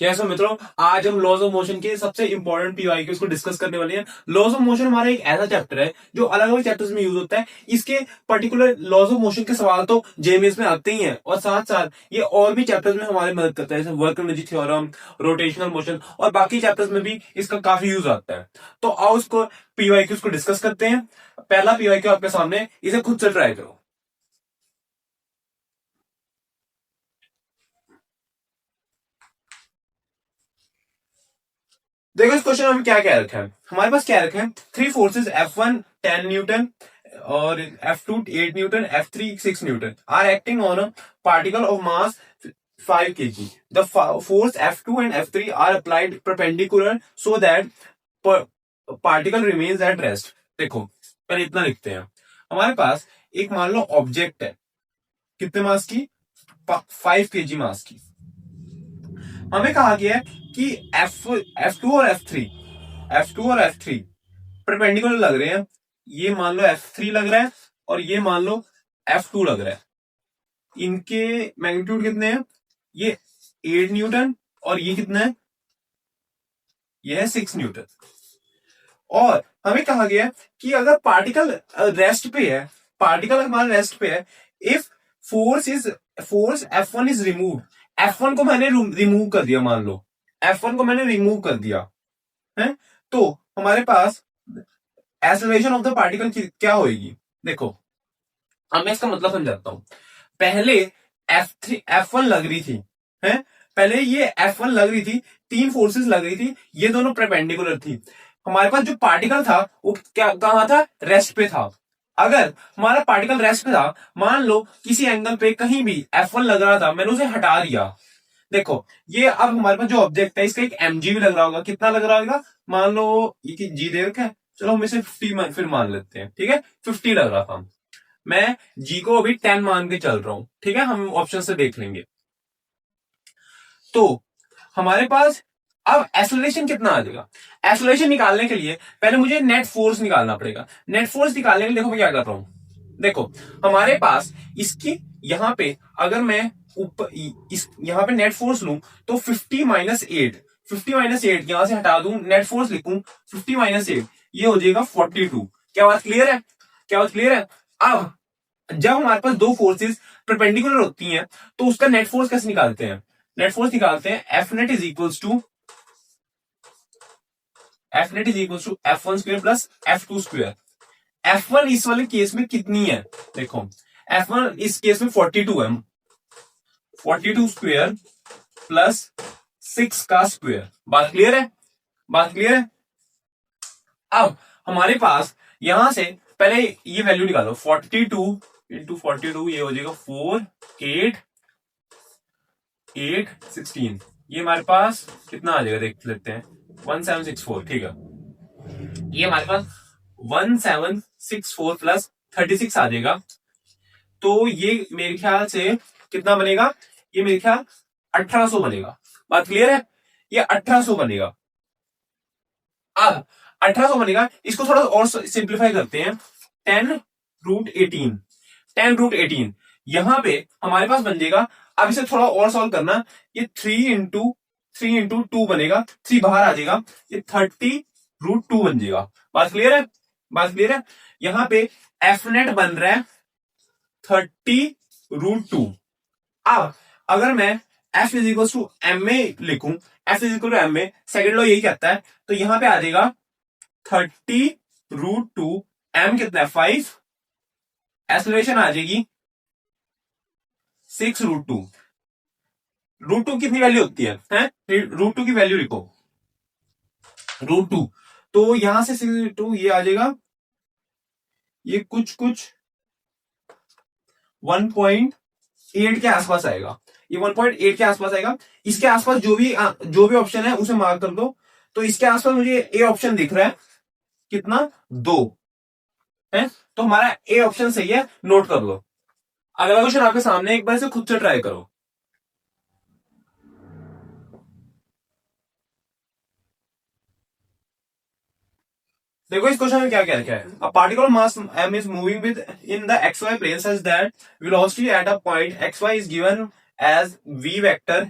कैसे हो मित्रों। आज हम लॉज ऑफ मोशन के सबसे इंपॉर्टेंट पीवाईक्यूज को डिस्कस करने वाले हैं। लॉज ऑफ मोशन हमारा एक ऐसा चैप्टर है जो अलग अलग चैप्टर्स में यूज होता है। इसके पर्टिकुलर लॉज ऑफ मोशन के सवाल तो जेएमएस में आते ही हैं और साथ साथ ये और भी चैप्टर्स में हमारी मदद करता है, जैसे work energy theorem, rotational motion और बाकी चैप्टर्स में भी इसका काफी यूज आता है। तो आओ इसको पीवाईक्यूज को डिस्कस करते हैं। पहला पीवाईक्यू आपके सामने, इसे खुद से ट्राई करो। देखो इस क्वेश्चन में क्या क्या रखा है। हमारे पास क्या रखा है, थ्री फोर्सेस F1 10 न्यूटन और F2 8 newton, F3 6 newton are acting on a particle of mass 5 kg. The force F2 and F3 are applied perpendicular so that particle remains at rest. देखो पहले इतना लिखते हैं। हमारे पास एक मान लो ऑब्जेक्ट है, कितने मास की, 5 kg मास की। हमें कहा गया है कि F2 और F3 परपेंडिकुलर लग रहे हैं। ये मान लो F3 लग रहा है और ये मान लो F2 लग रहा है। इनके मैग्नीट्यूड कितने हैं, ये 8 न्यूटन और ये कितना है, ये है 6 न्यूटन। और हमें कहा गया है कि अगर पार्टिकल रेस्ट पे है, पार्टिकल हमारा रेस्ट पे है, if force F1 is remove, F1 को मैंने रिमूव कर दिया, मान लो F1 को मैंने रिमूव कर दिया है, तो हमारे पास एक्सेलरेशन ऑफ द पार्टिकल क्या होगी। देखो अब मैं इसका मतलब समझाता हूं। पहले F1 लग रही थी, है, पहले ये F1 लग रही थी, तीन फोर्सेस लग रही थी, ये दोनों परपेंडिकुलर थी। हमारे पास जो पार्टिकल था वो क्या कहां था, रेस्ट पे था। अगर हमारा पार्टिकल रेस्ट पे था, मान लो किसी एंगल पे कहीं भी F1 लग रहा था, मैंने उसे हटा दिया। देखो ये अब हमारे पास जो ऑब्जेक्ट है इसका एक mg भी लग रहा होगा, कितना लग रहा होगा, मान लो ये जी दे रखा है, चलो हम इसे 50 फिर मान लेते हैं, ठीक है 50 लग रहा था। मैं जी को अभी 10 मान के चल रहा हूं, ठीक है, हम ऑप्शन से देख लेंगे। तो हमारे पास अब एक्सेलरेशन कितना आ जाएगा। एक्सेलरेशन निकालने के लिए पहले मुझे नेट फोर्स निकालना पड़ेगा। नेट फोर्स निकालने के लिए देखो मैं क्या कर रहा हूं। देखो हमारे पास इसकी यहां पे अगर मैं ऊपर इस यहां पे नेट फोर्स लूं तो 50 - 8 यहां से हटा दूं, नेट फोर्स लिखूं 50 - 8, ये हो जाएगा 42। क्या बात क्लियर है, क्या बात क्लियर है। अब जब हमारे पास दो फोर्सेस परपेंडिकुलर होती हैं तो उसका नेट फोर्स कैसे निकालते हैं। नेट फोर्स निकालते हैं F net is equal to F1 square plus F2 square. F1 इस वाले केस में कितनी है, देखो F1 इस केस में 42 है, 42 स्क्वायर प्लस 6 का स्क्वायर। बात क्लियर है, बात क्लियर है। अब हमारे पास यहां से पहले ये वैल्यू निकालो, 42 इंटू 42, ये हो जाएगा 4 8 8 16, ये हमारे पास कितना आ जाएगा देख लेते हैं, 1764, ठीक है। ये हमारे पास 1764 प्लस 36 आ जाएगा, तो ये मेरे ख्याल से कितना बनेगा, ये मेरे ख्याल 1800 बनेगा। बात क्लियर है, ये 1800 बनेगा। अब 1800 बनेगा, इसको थोड़ा और सिंप्लीफाई करते हैं, 10√18, 10√18 यहां पे हमारे पास बन जाएगा। अब इसे थोड़ा और सॉल्व करना, ये 3 इंटू 2 बनेगा, 3 बाहर आ जाएगा, ये 30√2 बन जाएगा। बात क्लियर है, बात क्लियर है। यहां पे एफ नेट बन रहा है 30√2। अब अगर मैं F is equal to M A लिखूं, F is equal to M A, second law यही कहता है, तो यहां पे आ जाएगा 30√2, एम कितना है 5, एक्सेलरेशन आ जाएगी 6√2। √2 कितनी वैल्यू होती है, √2 की वैल्यू लिखो, √2, तो यहां से 6√2 ये आ जाएगा, ये कुछ 1.8 के आसपास आएगा, ये 1.8 के आसपास आएगा। इसके आसपास जो भी ऑप्शन है उसे मार्क कर दो। तो इसके आसपास मुझे ए ऑप्शन दिख रहा है, कितना 2 है, तो हमारा ए ऑप्शन सही है, नोट कर लो। अगला क्वेश्चन आपके सामने, एक बार से खुद से ट्राई करो। देखो इस क्वेश्चन में क्या क्या है। A particle mass m is moving within the xy plane such that velocity at a point xy is given as v vector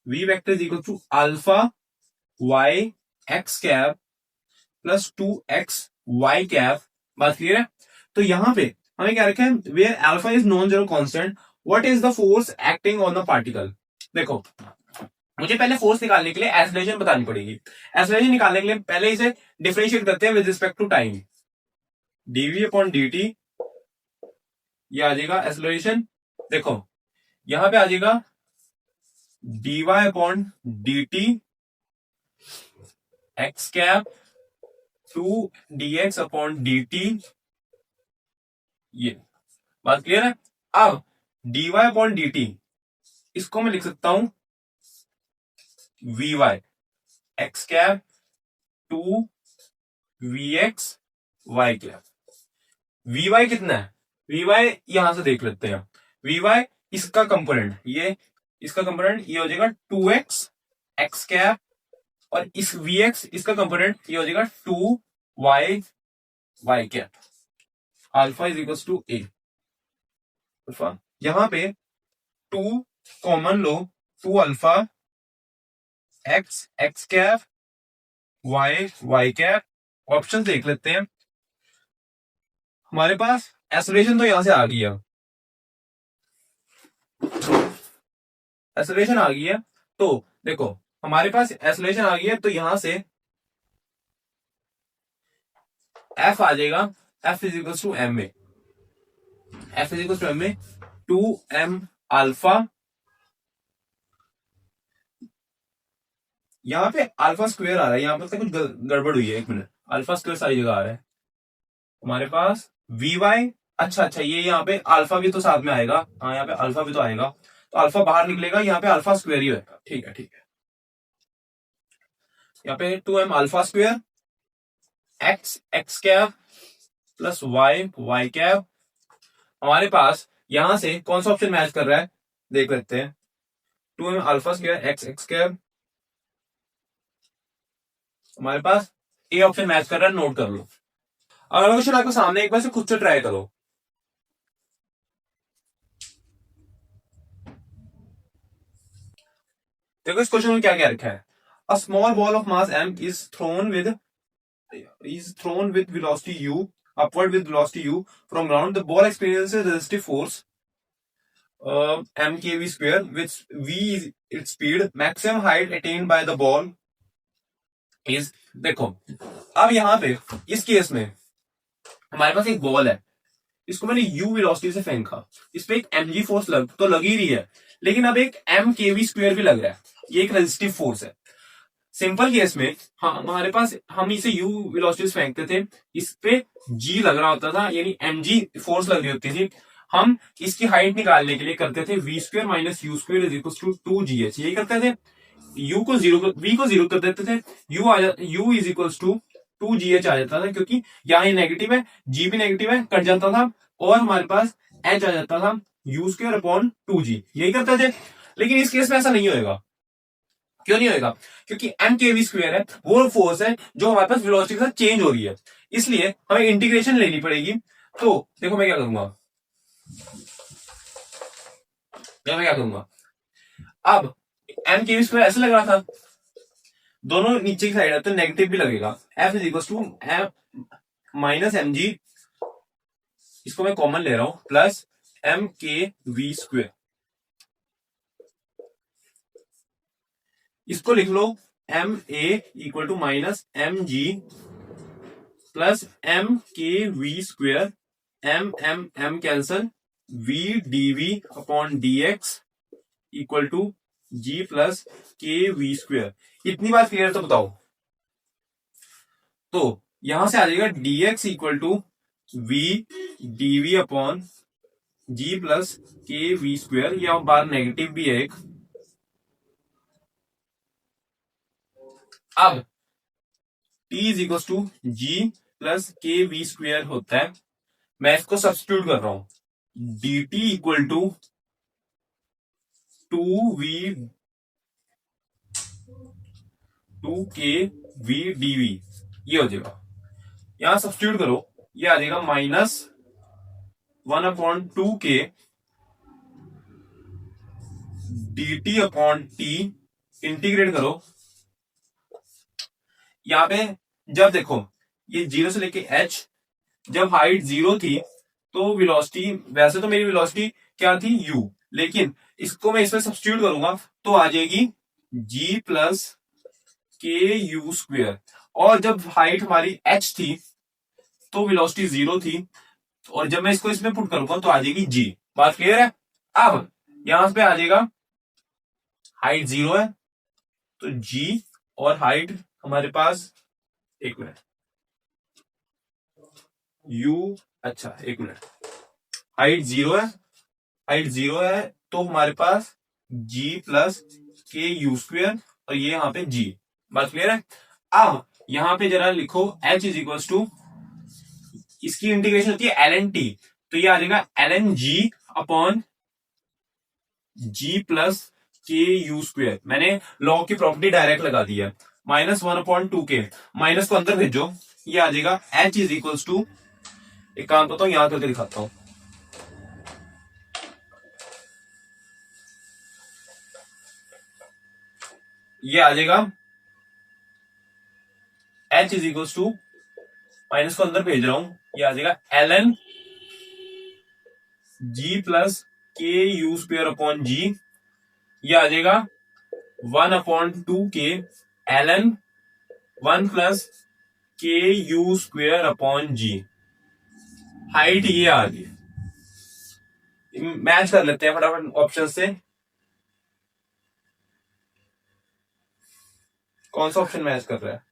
V vector is equal to alpha Y X cap plus 2x Y cap. बात clear है? तो यहां पे हमें क्या रखा है, where alpha is non zero constant what is the force acting on the particle. देखो मुझे पहले फोर्स निकालने के लिए एक्सेलरेशन बतानी पड़ेगी। एक्सेलरेशन निकालने के लिए पहले इसे डिफरेंशिएट करते हैं with respect to time. Dv upon d t, ये आ जाएगा एक्सेलरेशन। देखो यहां पे आ जाएगा dy upon d T x cap 2 dx upon d t. ये बात क्लियर है? अब dy अपॉन डी टी इसको मैं लिख सकता हूं vy x cap 2 vx y cap. vy कितना है? vy यहां से देख लेते हैं। vy इसका कंपोनेंट, ये इसका कंपोनेंट ये हो जाएगा 2x एक्स कैप, और इस vx इसका कंपोनेंट ये हो जाएगा 2y y cap. Alpha is equal to A. Alpha यहां पे 2 कॉमन लो, 2 alpha X X cap Y Y cap. Option देख लेते हैं। हमारे पास एक्सेलरेशन तो यहां से आ गया, एक्सेलरेशन आ गई है। तो देखो हमारे पास एक्सेलरेशन आ गई है, तो यहां से एफ आ जाएगा, F is equal to M A, F is equal to M A 2m alpha. यहां पे अल्फा स्क्वायर आ रहा है, यहां पर कुछ गड़बड़ हुई है, एक मिनट। अल्फा स्क्वायर सारी जगह आ रहा है हमारे पास। वी वाई, अच्छा ये यहाँ पे अल्फा भी तो साथ में आएगा, हाँ यहाँ पे अल्फा भी तो आएगा, तो अल्फा बाहर निकलेगा, यहाँ पे अल्फा स्क्वायर ही होगा। ठीक है ठीक है। यहाँ पे 2m alpha square X X cap plus Y Y cap. हमारे पास यहां से कौन सा ऑप्शन मैच कर रहा है देख लेते हैं। 2m alpha square X X cap, हमारे पास ए ऑप्शन मैच कर रहा है, नोट कर लो। अगर क्वेश्चन आपके सामने एक बार से खुद से ट्राई करो। देखो इस क्वेश्चन में क्या क्या रखा है। A small ball of mass m is thrown with velocity u upward with velocity u from ground. The ball experiences resistive force m kv square, which v is its speed. Maximum height attained by the ball is, देखो अब यहां पे इस case में हमारे पास एक ball है, इसको मैंने u वेलोसिटी से फेंका, इस पे एक mg फोर्स तो लग ही रही है, लेकिन अब एक m kv स्क्वायर भी लग रहा है, ये एक रेजिस्टिव फोर्स है। सिंपल केस में हमारे पास हम इसे u वेलोसिटी से फेंकते थे, इस पे g लग रहा होता था, यानी mg फोर्स लग रही होती थी। हम इसकी हाइट निकालने के लिए करते थे v square minus U square is equal to 2gh, यही करते थे। u को जीरो, v को जीरो कर देते थे, u is equal to 2gh आ जाता था, क्योंकि यहाँ ये नेगेटिव है, g भी नेगेटिव है, कट जाता था, और हमारे पास h आ जाता था u स्क्वायर अपॉन 2g, यही करते थे। लेकिन इस केस में ऐसा नहीं होगा। क्यों नहीं होगा? क्योंकि m kv स्क्वायर है, वो फोर्स है जो हमारे पास वेलोसिटी के साथ चेंज हो रही है, इसलिए हमें इंटीग्रेशन लेनी पड़ेगी। तो देखो मैं क्या करूंगा, अब m kv स्क्वायर ऐसे लग रहा था, दोनों नीचे की साइड है तो नेगेटिव भी लगेगा। f is equal to m minus M G, इसको मैं कॉमन ले रहा हूं, plus m k v square, इसको लिख लो M A equal to minus M G plus M K we square, M M M cancel, V D we upon D x equal to ji plus के we square. इतनी बात clear तो बताओ। तो यहां से आ जाएगा d x equal to v D we upon g plus के वी स्क्वेयर, या बार नेगेटिव भी है एक। अब t is equal to ji plus के वी स्क्वेयर होता है, मैं इसको सब्स्टिट्यूट कर रहा हूं, d t equal to 2k v ये हो जाएगा। यहां सब्स्टिट्यूट करो, ये आ जाएगा minus 1/2k dt upon T integrate करो, यहाँ पे जब देखो ये 0 से लेके h, जब हाइट 0 थी तो वेलोसिटी, वैसे तो मेरी वेलोसिटी क्या थी u, लेकिन इसको मैं इसमें सब्स्टिट्यूट करूंगा तो आ जाएगी g प्लस के यू स्क्वेयर। और जब हाइट हमारी h थी तो वेलोसिटी 0 थी, और जब मैं इसको इसमें पुट करूंगा तो आ जाएगी g। बात क्लियर है? अब यहां पे आ जाएगा हाइट 0 है तो g, और हाइट हमारे पास, एक मिनट, u, अच्छा एक मिनट, हाइट 0 है, हाइट 0 है तो हमारे पास g प्लस के यू स्क्वेयर, और ये यहाँ पे g। बात क्लियर है? अब यहां पे जरा लिखो h इज इक्वल टू, इसकी इंटीग्रेशन होती है ln t, तो ये आ जाएगा ln g upon g plus के यू स्क्वेयर। मैंने लॉग की प्रॉपर्टी डायरेक्ट लगा दी है, -1/2 के, माइनस को अंदर भेजो, ये आ जाएगा h इज इक्वल टू, एक काम करता हूं यहां करके दिखाता हूं, ये आ जाएगा h is equal to, minus को अंदर भेज रहा हूं, ये आ जाएगा ln g प्लस के यू स्क्वेयर अपॉन g, ये आ जाएगा 1/2 के ln 1 प्लस के you square upon g। Height ये आ गई, मैच कर लेते हैं फटाफट ऑप्शन से, कौन सा ऑप्शन मैच कर रहा है?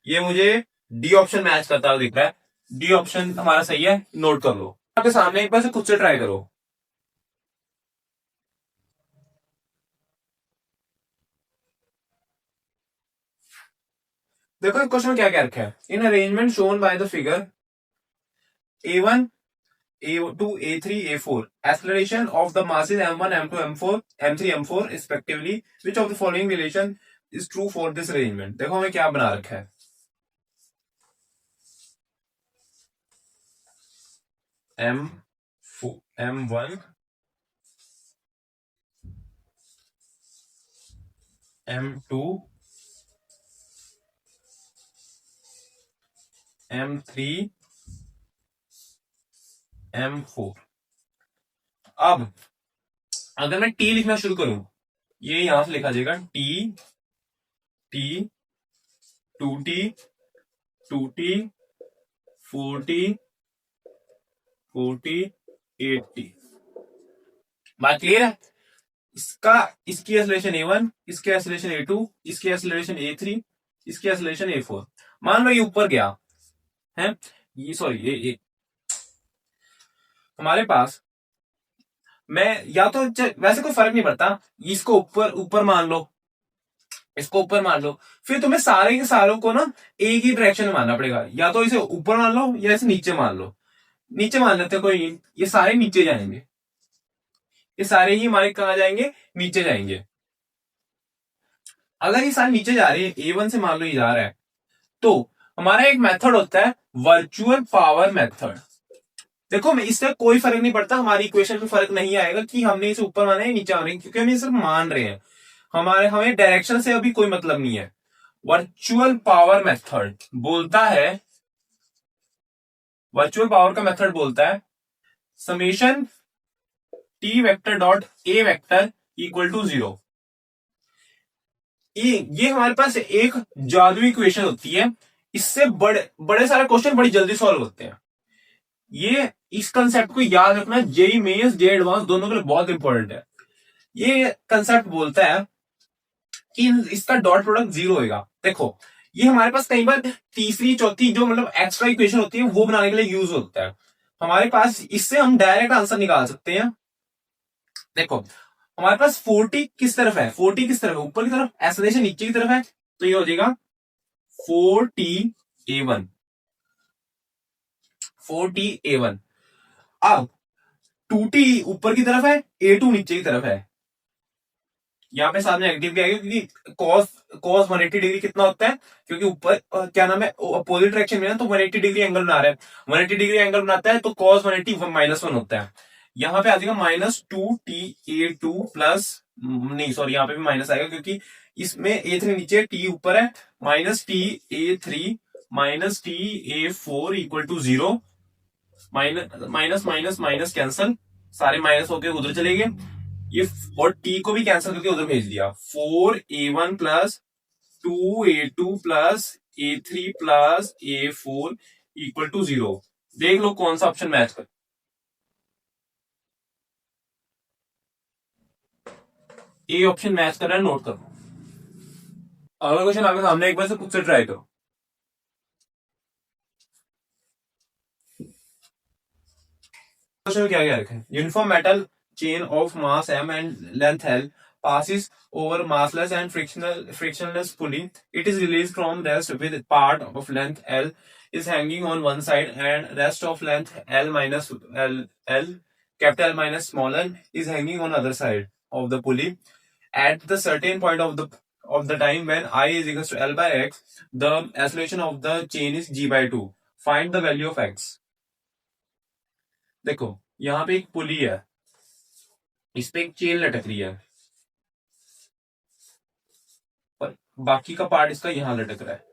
ये मुझे डी ऑप्शन मैच करता हुआ दिख रहा है, डी ऑप्शन हमारा सही है, नोट कर लो। आपके सामने एक बार से खुद से ट्राई करो। देखो क्वेश्चन में क्या क्या रखा है, in arrangement shown by the figure A1 A2 A3 A4 acceleration of the masses m1 m2 m4 m3 m4 respectively, which of the following relation is true for this arrangement? देखो हमें क्या बना रखा है, m1 m2 m3 m4। अब अगर मैं T लिखना शुरू करूं, ये यहां से लिखा जाएगा T T 2t 2t 4t 4t 8t। बात क्लियर है? इसका, इसकी एक्सेलरेशन A1, इसकी एक्सेलरेशन A2, इसकी एक्सेलरेशन A3, इसकी एक्सेलरेशन A4। मान लो ये ऊपर गया है, ये सॉरी ये हमारे पास, मैं या तो वैसे कोई फर्क नहीं पड़ता, इसको ऊपर ऊपर मान लो, इसको ऊपर मान लो, फिर तुम्हें सारे के सारों को ना एक ही डायरेक्शन में मानना पड़ेगा, या तो इसे ऊपर मान लो या इसे नीचे मान लो। नीचे मान लेते हैं, कोई, ये सारे नीचे जाएंगे, ये सारे ही हमारे कहा जाएंगे, नीचे जाएंगे। अगर ये सारे नीचे जा रहे हैं, A1 से मान लो ये जा रहा है, तो हमारा एक मेथड होता है वर्चुअल पावर मेथड। देखो मैं इससे कोई फर्क नहीं पड़ता, हमारी इक्वेशन में फर्क नहीं आएगा कि हमने इसे ऊपर माना है नीचे मान रहे हैं, क्योंकि हम ये सिर्फ मान रहे हैं, हमें डायरेक्शन से अभी कोई मतलब नहीं है। वर्चुअल पावर मेथड बोलता है, वर्चुअल पावर का मेथड बोलता है summation t vector dot a vector equal to 0। ये हमारे पास एक जादुई इक्वेशन होती है, इससे बड़े बड़े सारे क्वेश्चन बड़ी जल्दी सॉल्व होते हैं। ये इस कंसेप्ट को याद रखना, जेई मेंस जे एडवांस दोनों के लिए बहुत इंपॉर्टेंट है। ये कंसेप्ट बोलता है कि इसका डॉट प्रोडक्ट 0 होगा। देखो ये हमारे पास कई बार तीसरी चौथी जो मतलब एक्स्ट्रा इक्वेशन होती है वो बनाने के लिए यूज होता है हमारे पास, इससे हम डायरेक्ट आंसर निकाल सकते हैं। देखो हमारे पास 40 किस तरफ है, 40 किस तरफ है, ऊपर की तरफ, एक्सेलरेशन नीचे की तरफ है, तो ये हो जाएगा 4t A1। अब 2t ऊपर की तरफ है, A2 नीचे की तरफ है, यहाँ पे सामने नेगेटिव क्या आएगा, क्योंकि cos 180 डिग्री कितना होता है, क्योंकि ऊपर क्या नाम है अपोजिट डायरेक्शन में ना, तो 180 डिग्री एंगल बना रहा है, 180 डिग्री एंगल बनाता है तो cos 180 -1 होता है। यहाँ पे आ जाएगा -2t A2 प्लस नहीं सॉरी, यहाँ पे भी माइनस आएगा क्योंकि इसमें A3 नीचे, T ऊपर है, -T A3 -T A4 equal to 0, minus minus minus minus cancel, सारे माइनस होके उधर चले गए, ये और टी को भी कैंसिल करके उधर भेज दिया। 4A1 plus 2A2 plus A3 plus A4 equal to 0। देख लो कौन सा ऑप्शन मैच कर, ए ऑप्शन मैच कर रहा है, नोट करो। अगला क्वेश्चन आपके सामने, एक बार से खुद से ट्राई करो। क्वेश्चन में क्या क्या रखा है? Uniform metal chain of mass m and length l passes over massless and frictionless pulley. It is released from rest with part of length l is hanging on one side and rest of length l minus l capital L minus small l is hanging on other side of the pulley. At the certain point of the time when I is equals to l by x, the acceleration of the chain is g by 2. Find the value of x. देखो यहाँ पे एक पुली है, इस पे एक chain लटक रही है, और बाकी का पार्ट इसका यहां लटक रहा है।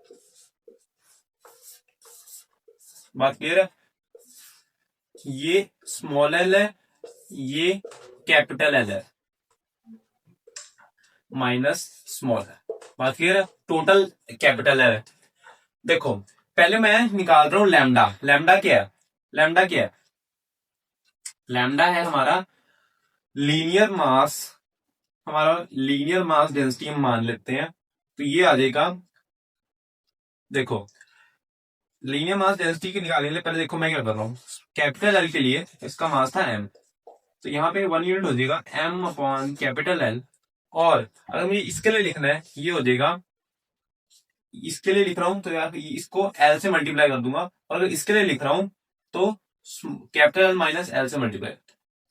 बात क्लियर है? ये स्मॉल एल है, ये कैपिटल एल है, माइनस स्मॉल है। बात क्लियर है? टोटल कैपिटल एल है। देखो पहले मैं निकाल रहा हूं लैम्डा। लैम्डा क्या है? लैम्डा क्या है? लैम्डा है हमारा लीनियर मास, हमारा लीनियर मास डेंसिटी हम मान लेते हैं, तो ये आ जाएगा। देखो लीनियर मास डेंसिटी की निकालने के लिए पहले देखो मैं क्या कर रहा हूं, कैपिटल एल के लिए इसका मास था m, तो यहाँ पे 1 यूनिट हो जाएगा m अपॉन कैपिटल एल। और अगर मुझे इसके लिए लिखना है, ये हो जाएगा, इसके लिए लिख रहा हूं तो यार इसको एल से मल्टीप्लाई कर दूंगा, और अगर इसके लिए लिख रहा हूं तो कैपिटल एल माइनस एल से मल्टीप्लाई।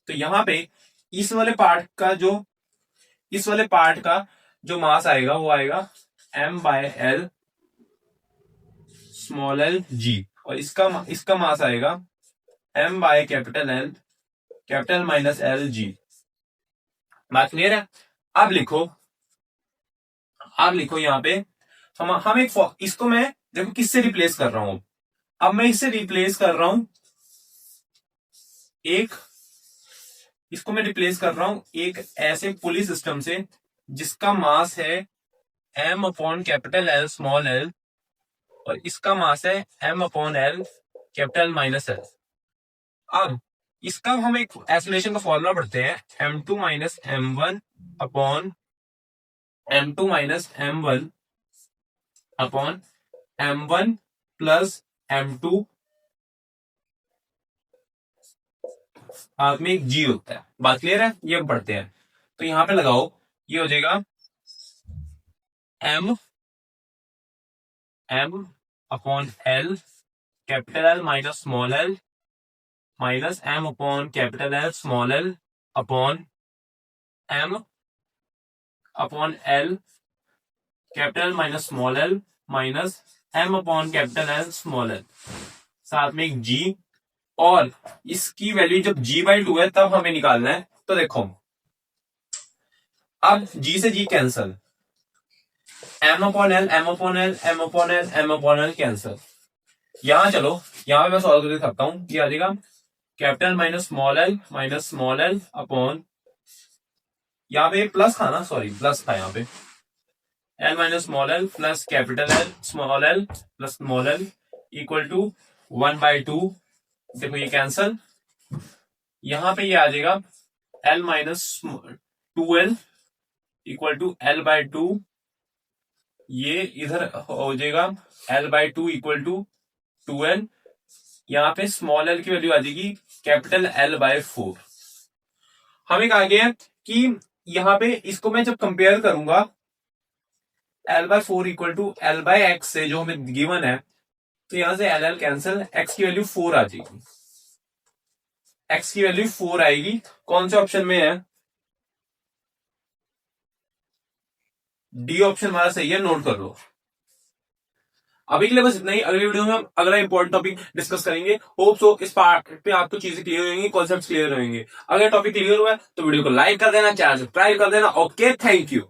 तो यहाँ पे इस वाले पार्ट का जो मास आएगा वो आएगा m by l small l g, और इसका मास आएगा m by capital L minus l g. बात क्लियर है? अब लिखो यहाँ पे हम एक इसको मैं देखो किससे रिप्लेस कर रहा हूं। अब मैं इससे रिप्लेस कर रहा हूं इसको मैं रिप्लेस कर रहा हूं एक ऐसे पुली सिस्टम से जिसका मास है m upon capital L small L, और इसका मास है m upon L capital minus L. अब इसका हम एक एक्सेलरेशन का फॉर्मूला पढ़ते हैं, m2 minus m1 upon m2 minus m1 upon m1 plus m2 में एक g होता है। बात क्लियर है? ये हम पढ़ते हैं, तो यहां पे लगाओ, ये हो जाएगा m upon L capital L minus small L minus m upon capital L small L upon m upon L capital minus small L minus m upon capital L small L, साथ में एक g, और इसकी value जब g by 2 है तब हमें निकालना है। तो देखो अब g से g cancel, m upon L m upon L m upon L m upon L cancel. यहां चलो, यहां पे मैं सॉल्व करके सकता हूं, ये आ जाएगा capital minus small L upon, यहाँ पे प्लस था ना, सॉरी प्लस था यहाँ पे, l minus small l plus capital L small l plus small l equal to 1/2। देखो ये कैंसल, यहां पे ये आ जाएगा l minus 2l equal to l by 2, ये इधर हो जाएगा L by 2 equal to 2l। यहां पे स्मॉल एल की वैल्यू आ जाएगी कैपिटल एल बाय 4। हमें कहा गया कि यहां पे इसको मैं जब कंपेयर करूंगा l by 4 equal to l by x से जो हमें गिवन है, तो यहां से एल कैंसिल, एक्स की वैल्यू 4 आ जाएगी, एक्स की वैल्यू 4 आएगी। कौन से ऑप्शन में है? डी ऑप्शन हमारा सही है, नोट कर लो। अभी के लिए बस इतना ही। अगली वीडियो में हम अगला इंपॉर्टेंट टॉपिक डिस्कस करेंगे। होप सो इस पार्ट पे आपको चीजें क्लियर होंगी, कॉन्सेप्ट क्लियर होंगे। अगर टॉपिक क्लियर हुआ है तो वीडियो को लाइक कर देना, चैनल सब्सक्राइब कर देना। Okay, thank you.